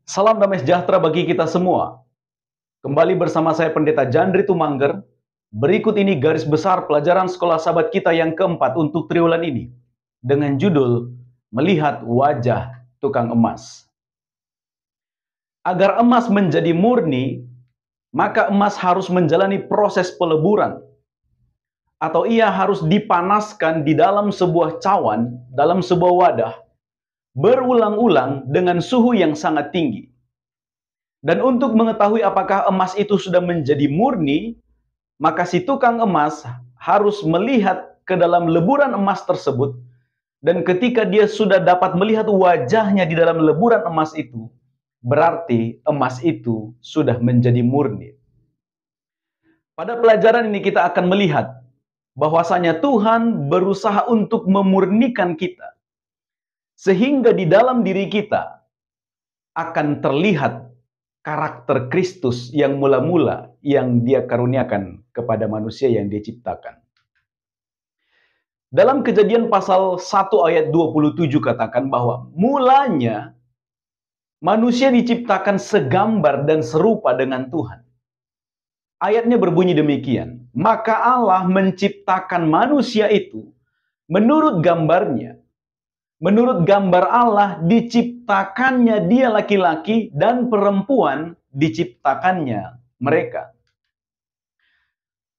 Salam damai sejahtera bagi kita semua. Kembali bersama saya Pendeta Jandri Tumangger. Berikut ini garis besar pelajaran sekolah sahabat kita yang keempat untuk triwulan ini. Dengan judul, Melihat Wajah Tukang Emas. Agar emas menjadi murni, maka emas harus menjalani proses peleburan. Atau ia harus dipanaskan di dalam sebuah cawan, dalam sebuah wadah, berulang-ulang dengan suhu yang sangat tinggi. Dan untuk mengetahui apakah emas itu sudah menjadi murni, maka si tukang emas harus melihat ke dalam leburan emas tersebut. Dan ketika dia sudah dapat melihat wajahnya di dalam leburan emas itu, berarti emas itu sudah menjadi murni. Pada pelajaran ini kita akan melihat bahwasanya Tuhan berusaha untuk memurnikan kita. Sehingga di dalam diri kita akan terlihat karakter Kristus yang mula-mula yang dia karuniakan kepada manusia yang dia ciptakan. Dalam Kejadian pasal 1 ayat 27 katakan bahwa mulanya manusia diciptakan segambar dan serupa dengan Tuhan. Ayatnya berbunyi demikian, maka Allah menciptakan manusia itu menurut gambarnya. Menurut gambar Allah diciptakannya dia laki-laki dan perempuan diciptakannya mereka.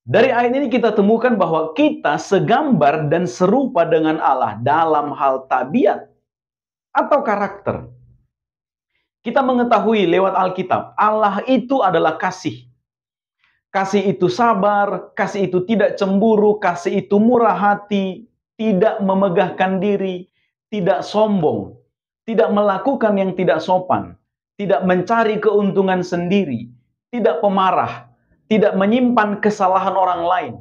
Dari ayat ini kita temukan bahwa kita segambar dan serupa dengan Allah dalam hal tabiat atau karakter. Kita mengetahui lewat Alkitab, Allah itu adalah kasih. Kasih itu sabar, kasih itu tidak cemburu, kasih itu murah hati, tidak memegahkan diri, tidak sombong, tidak melakukan yang tidak sopan, tidak mencari keuntungan sendiri, tidak pemarah, tidak menyimpan kesalahan orang lain,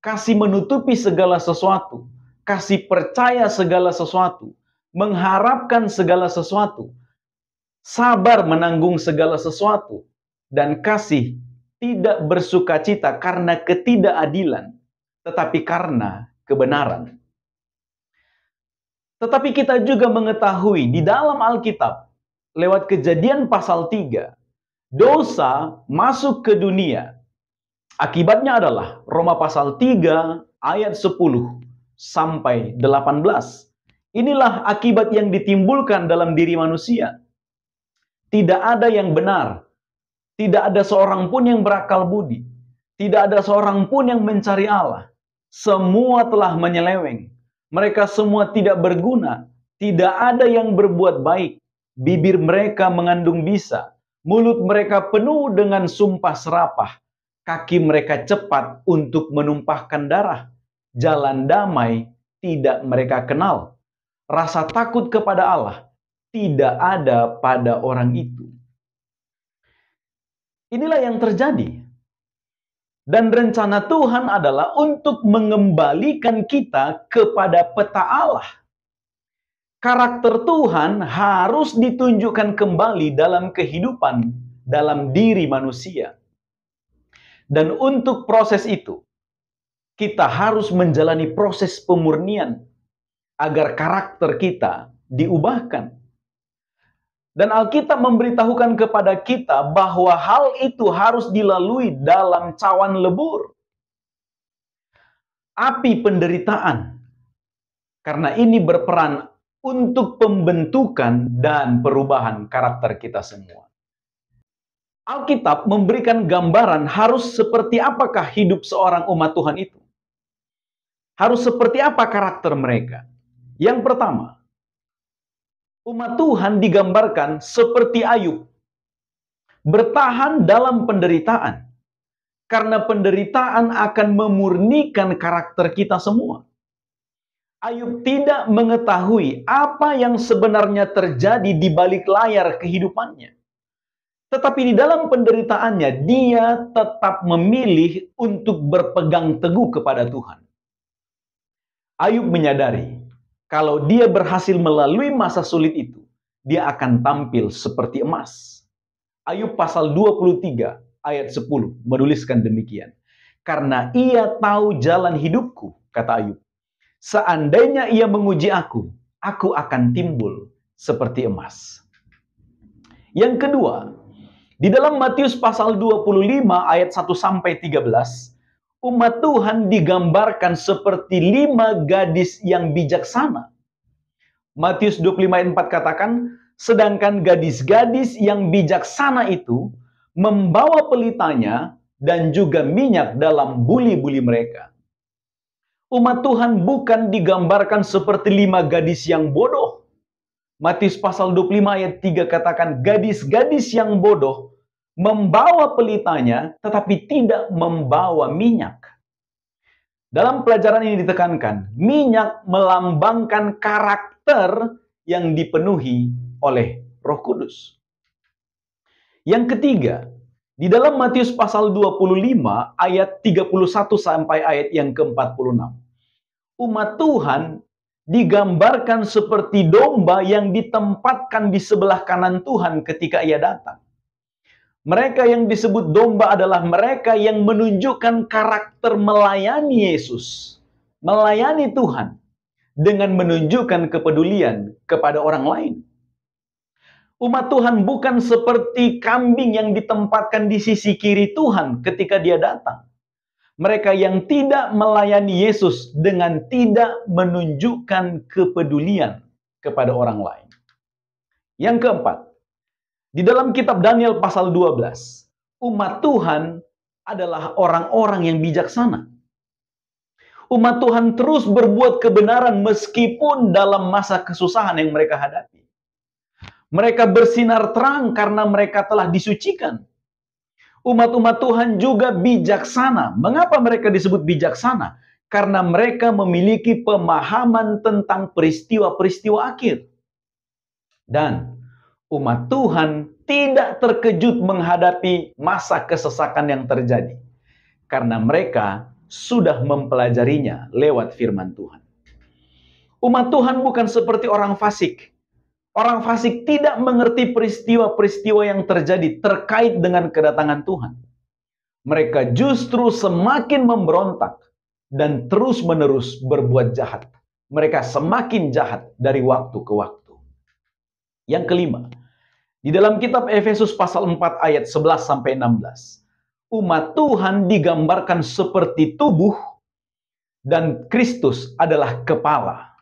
kasih menutupi segala sesuatu, kasih percaya segala sesuatu, mengharapkan segala sesuatu, sabar menanggung segala sesuatu, dan kasih tidak bersukacita karena ketidakadilan, tetapi karena kebenaran. Tetapi kita juga mengetahui di dalam Alkitab, lewat Kejadian pasal 3, dosa masuk ke dunia. Akibatnya adalah Roma pasal 3 ayat 10 sampai 18. Inilah akibat yang ditimbulkan dalam diri manusia. Tidak ada yang benar. Tidak ada seorang pun yang berakal budi. Tidak ada seorang pun yang mencari Allah. Semua telah menyeleweng. Mereka semua tidak berguna. Tidak ada yang berbuat baik. Bibir mereka mengandung bisa. Mulut mereka penuh dengan sumpah serapah. Kaki mereka cepat untuk menumpahkan darah. Jalan damai tidak mereka kenal. Rasa takut kepada Allah tidak ada pada orang itu. Inilah yang terjadi. Dan rencana Tuhan adalah untuk mengembalikan kita kepada peta Allah. Karakter Tuhan harus ditunjukkan kembali dalam kehidupan, dalam diri manusia. Dan untuk proses itu, kita harus menjalani proses pemurnian agar karakter kita diubahkan. Dan Alkitab memberitahukan kepada kita bahwa hal itu harus dilalui dalam cawan lebur. Api penderitaan. Karena ini berperan untuk pembentukan dan perubahan karakter kita semua. Alkitab memberikan gambaran harus seperti apakah hidup seorang umat Tuhan itu. Harus seperti apa karakter mereka. Yang pertama, umat Tuhan digambarkan seperti Ayub, bertahan dalam penderitaan. Karena penderitaan akan memurnikan karakter kita semua. Ayub tidak mengetahui apa yang sebenarnya terjadi di balik layar kehidupannya. Tetapi di dalam penderitaannya, dia tetap memilih untuk berpegang teguh kepada Tuhan. Ayub menyadari, kalau dia berhasil melalui masa sulit itu, dia akan tampil seperti emas. Ayub pasal 23 ayat 10 menuliskan demikian. Karena ia tahu jalan hidupku, kata Ayub. Seandainya ia menguji aku akan timbul seperti emas. Yang kedua, di dalam Matius pasal 25 ayat 1 sampai 13, umat Tuhan digambarkan seperti 5 gadis yang bijaksana. Matius 25 ayat 4 katakan, sedangkan gadis-gadis yang bijaksana itu membawa pelitanya dan juga minyak dalam buli-buli mereka. Umat Tuhan bukan digambarkan seperti 5 gadis yang bodoh. Matius pasal 25 ayat 3 katakan, gadis-gadis yang bodoh membawa pelitanya tetapi tidak membawa minyak. Dalam pelajaran ini ditekankan, minyak melambangkan karakter yang dipenuhi oleh Roh Kudus. Yang ketiga, di dalam Matius pasal 25 ayat 31 sampai ayat yang ke-46. Umat Tuhan digambarkan seperti domba yang ditempatkan di sebelah kanan Tuhan ketika Ia datang. Mereka yang disebut domba adalah mereka yang menunjukkan karakter melayani Yesus, melayani Tuhan, dengan menunjukkan kepedulian kepada orang lain. Umat Tuhan bukan seperti kambing yang ditempatkan di sisi kiri Tuhan ketika Dia datang. Mereka yang tidak melayani Yesus dengan tidak menunjukkan kepedulian kepada orang lain. Yang keempat, di dalam kitab Daniel pasal 12, umat Tuhan adalah orang-orang yang bijaksana. Umat Tuhan terus berbuat kebenaran meskipun dalam masa kesusahan yang mereka hadapi. Mereka bersinar terang karena mereka telah disucikan. Umat-umat Tuhan juga bijaksana. Mengapa mereka disebut bijaksana? Karena mereka memiliki pemahaman tentang peristiwa-peristiwa akhir. Dan umat Tuhan tidak terkejut menghadapi masa kesesakan yang terjadi. Karena mereka sudah mempelajarinya lewat firman Tuhan. Umat Tuhan bukan seperti orang fasik. Orang fasik tidak mengerti peristiwa-peristiwa yang terjadi terkait dengan kedatangan Tuhan. Mereka justru semakin memberontak dan terus-menerus berbuat jahat. Mereka semakin jahat dari waktu ke waktu. Yang kelima, di dalam kitab Efesus pasal 4 ayat 11 sampai 16, umat Tuhan digambarkan seperti tubuh dan Kristus adalah kepala.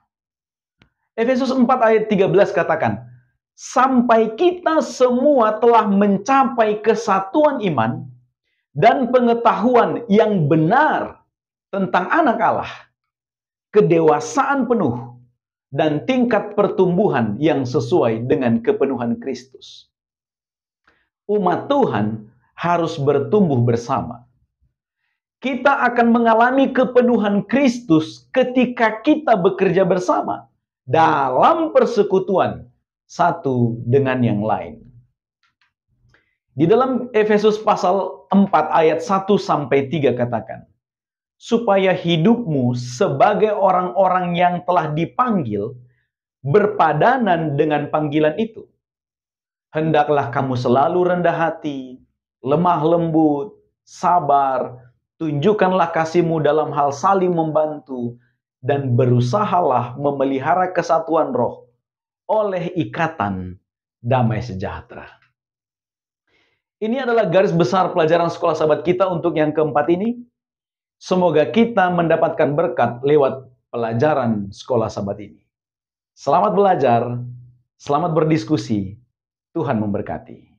Efesus 4 ayat 13 katakan, sampai kita semua telah mencapai kesatuan iman dan pengetahuan yang benar tentang anak Allah, kedewasaan penuh, dan tingkat pertumbuhan yang sesuai dengan kepenuhan Kristus. Umat Tuhan harus bertumbuh bersama. Kita akan mengalami kepenuhan Kristus ketika kita bekerja bersama dalam persekutuan satu dengan yang lain. Di dalam Efesus pasal 4 ayat 1 sampai 3 katakan, supaya hidupmu sebagai orang-orang yang telah dipanggil berpadanan dengan panggilan itu. Hendaklah kamu selalu rendah hati, lemah lembut, sabar, tunjukkanlah kasihmu dalam hal saling membantu, dan berusahalah memelihara kesatuan roh oleh ikatan damai sejahtera. Ini adalah garis besar pelajaran sekolah sahabat kita untuk yang keempat ini. Semoga kita mendapatkan berkat lewat pelajaran sekolah sahabat ini. Selamat belajar, selamat berdiskusi, Tuhan memberkati.